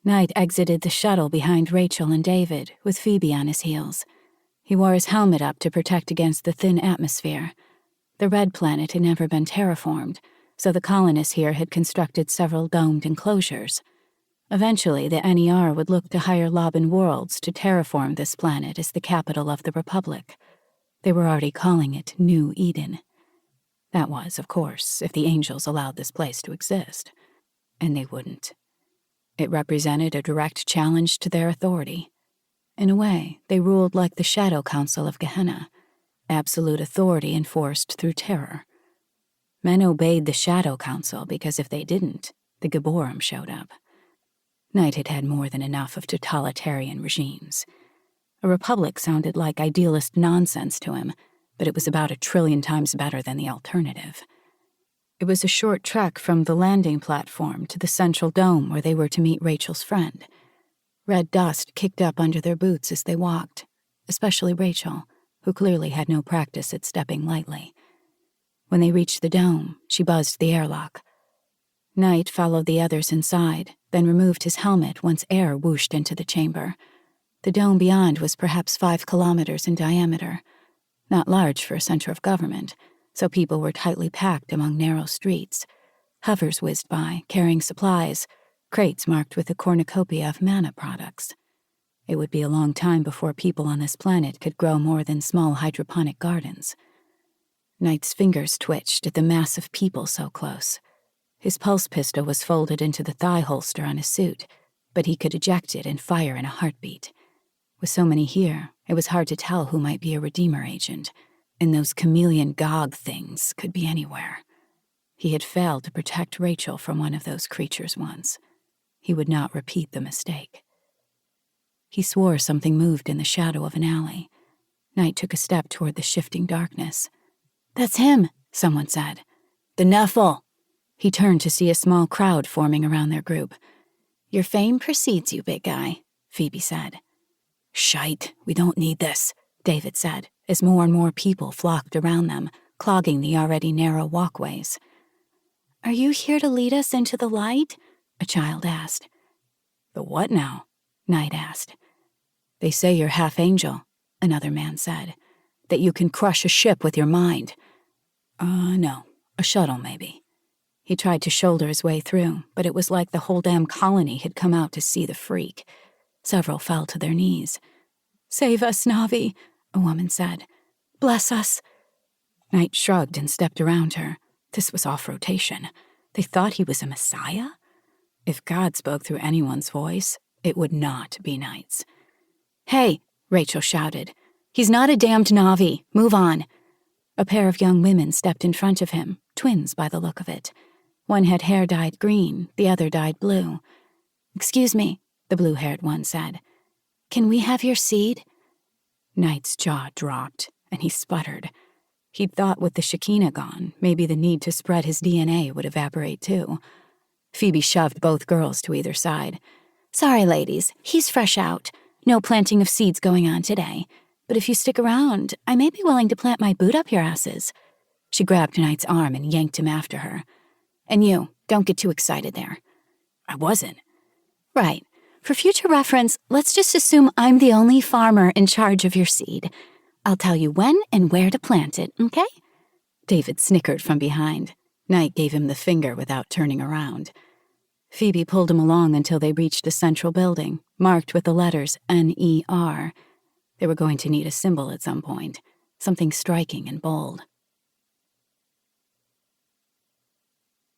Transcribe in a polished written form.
Knight exited the shuttle behind Rachel and David, with Phoebe on his heels. He wore his helmet up to protect against the thin atmosphere. The red planet had never been terraformed, so the colonists here had constructed several domed enclosures. Eventually, the NER would look to hire Loban Worlds to terraform this planet as the capital of the Republic. They were already calling it New Eden. That was, of course, if the angels allowed this place to exist. And they wouldn't. It represented a direct challenge to their authority. In a way, they ruled like the Shadow Council of Gehenna, absolute authority enforced through terror. Men obeyed the Shadow Council because if they didn't, the Gibborim showed up. Knight had had more than enough of totalitarian regimes. A republic sounded like idealist nonsense to him, but it was about 1 trillion times better than the alternative. It was a short trek from the landing platform to the central dome where they were to meet Rachel's friend. Red dust kicked up under their boots as they walked, especially Rachel, who clearly had no practice at stepping lightly. When they reached the dome, she buzzed the airlock. Knight followed the others inside, then removed his helmet once air whooshed into the chamber. The dome beyond was perhaps 5 kilometers in diameter, not large for a center of government, so people were tightly packed among narrow streets. Hovers whizzed by, carrying supplies, crates marked with a cornucopia of mana products. It would be a long time before people on this planet could grow more than small hydroponic gardens. Knight's fingers twitched at the mass of people so close. His pulse pistol was folded into the thigh holster on his suit, but he could eject it and fire in a heartbeat. With so many here, it was hard to tell who might be a Redeemer agent, and those chameleon Gog things could be anywhere. He had failed to protect Rachel from one of those creatures once. He would not repeat the mistake. He swore something moved in the shadow of an alley. Knight took a step toward the shifting darkness. "That's him," someone said. "The Nephil." He turned to see a small crowd forming around their group. "Your fame precedes you, big guy," Phoebe said. "Shite, we don't need this," David said, as more and more people flocked around them, clogging the already narrow walkways. "Are you here to lead us into the light?" a child asked. "The what now?" Knight asked. "They say you're half angel," another man said, "that you can crush a ship with your mind." No, a shuttle maybe." He tried to shoulder his way through, but it was like the whole damn colony had come out to see the freak. Several fell to their knees. "Save us, Navi," a woman said. "Bless us." Knight shrugged and stepped around her. This was off rotation. They thought he was a messiah? If God spoke through anyone's voice, it would not be Knight's. "Hey," Rachel shouted. "He's not a damned Navi. Move on." A pair of young women stepped in front of him, twins by the look of it. One had hair dyed green, the other dyed blue. "Excuse me," the blue-haired one said. "Can we have your seed?" Knight's jaw dropped, and he sputtered. He'd thought with the Shekinah gone, maybe the need to spread his DNA would evaporate too. Phoebe shoved both girls to either side. "Sorry, ladies, he's fresh out. No planting of seeds going on today. But if you stick around, I may be willing to plant my boot up your asses." She grabbed Knight's arm and yanked him after her. "And you, don't get too excited there." "I wasn't." "Right. For future reference, let's just assume I'm the only farmer in charge of your seed. I'll tell you when and where to plant it, okay?" David snickered from behind. Knight gave him the finger without turning around. Phoebe pulled him along until they reached a central building, marked with the letters NER. They were going to need a symbol at some point, something striking and bold.